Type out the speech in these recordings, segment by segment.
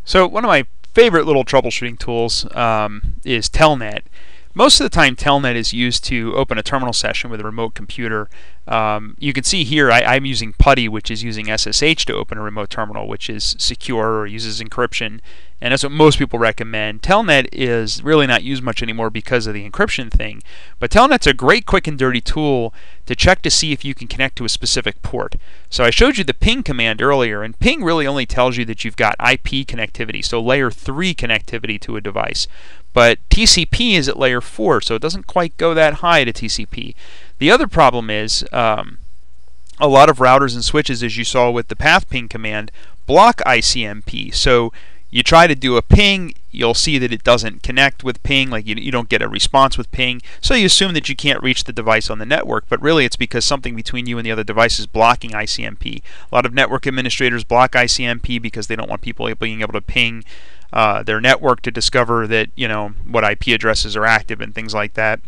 So one of my favorite little troubleshooting tools is telnet. Most of the time telnet is used to open a terminal session with a remote computer. You can see here I'm using PuTTY, which is using SSH to open a remote terminal, which is secure or uses encryption, and that's what most people recommend. Telnet is really not used much anymore because of the encryption thing, but telnet's a great quick and dirty tool to check to see if you can connect to a specific port. So I showed you the ping command earlier, and ping really only tells you that you've got IP connectivity, so layer 3 connectivity to a device. But TCP is at layer 4, so it doesn't quite go that high to TCP. The other problem is a lot of routers and switches, as you saw with the path ping command, block ICMP. So you try to do a ping, you'll see that it doesn't connect with ping, like you don't get a response with ping, so you assume that you can't reach the device on the network, but really it's because something between you and the other device is blocking ICMP. A lot of network administrators block ICMP because they don't want people being able to ping their network to discover that, what IP addresses are active and things like that.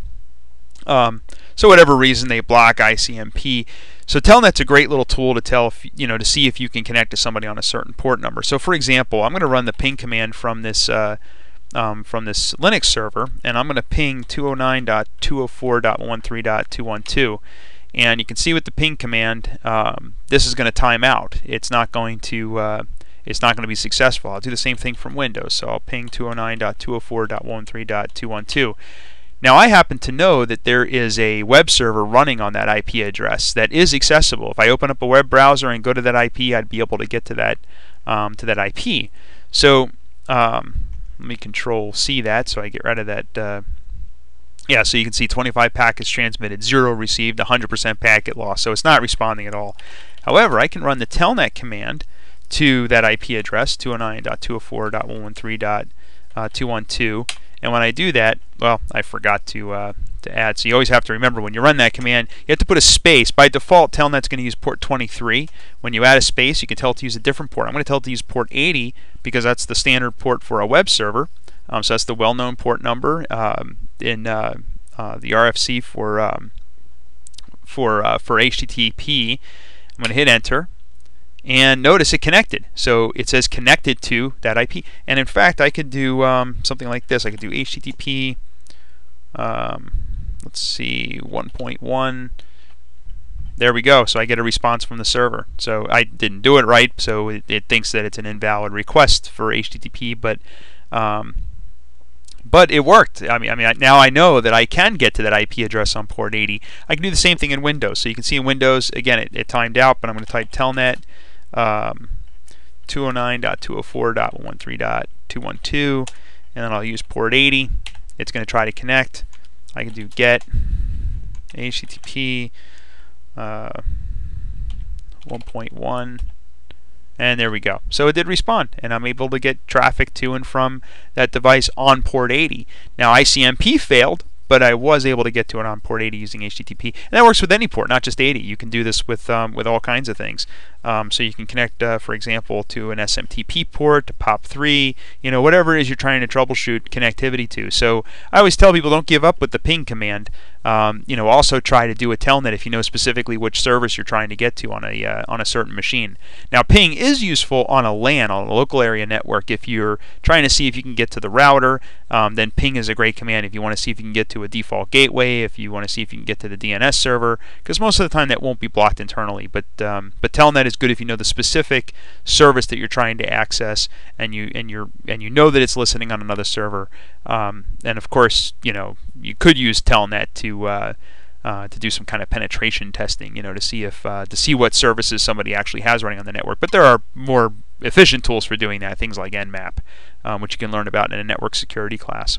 So whatever reason they block ICMP. So telnet's a great little tool to tell if, to see if you can connect to somebody on a certain port number. So for example, I'm going to run the ping command from this Linux server, and I'm going to ping 209.204.13.212. And you can see with the ping command, this is going to time out. It's not going to be successful. I'll do the same thing from Windows. So I'll ping 209.204.13.212. Now I happen to know that there is a web server running on that IP address that is accessible. If I open up a web browser and go to that IP, I'd be able to get to that IP. So let me Control C that so I get rid of that. Yeah, so you can see 25 packets transmitted, 0 received, 100% packet loss. So it's not responding at all. However, I can run the telnet command to that IP address, 209.204.113.212. And when I do that, well, I forgot to add. So you always have to remember when you run that command, you have to put a space. By default, telnet's going to use port 23. When you add a space, you can tell it to use a different port. I'm going to tell it to use port 80 because that's the standard port for a web server. So that's the well-known port number in the RFC for HTTP. I'm going to hit enter. And notice it connected. So it says connected to that IP. And in fact, I could do something like this. I could do HTTP, let's see, 1.1. There we go. So I get a response from the server. So I didn't do it right, so it thinks that it's an invalid request for HTTP, but it worked. I mean, now I know that I can get to that IP address on port 80. I can do the same thing in Windows. So you can see in Windows, again, it timed out, but I'm going to type telnet 209.204.13.212, and then I'll use port 80. It's going to try to connect. I can do get HTTP 1.1, and there we go. So it did respond, and I'm able to get traffic to and from that device on port 80. Now ICMP failed, but I was able to get to it on port 80 using HTTP. And that works with any port, not just 80. You can do this with all kinds of things. So you can connect, for example, to an SMTP port, to POP3, whatever it is you're trying to troubleshoot connectivity to. So I always tell people, don't give up with the ping command. Also try to do a telnet if you know specifically which service you're trying to get to on a certain machine. Now ping is useful on a LAN, on a local area network. If you're trying to see if you can get to the router, then ping is a great command. If you want to see if you can get to a default gateway, if you want to see if you can get to the DNS server, because most of the time that won't be blocked internally. But telnet is good if you know the specific service that you're trying to access, and you know that it's listening on another server. And of course, you could use telnet to do some kind of penetration testing, to see what services somebody actually has running on the network. But there are more efficient tools for doing that, things like Nmap, which you can learn about in a network security class.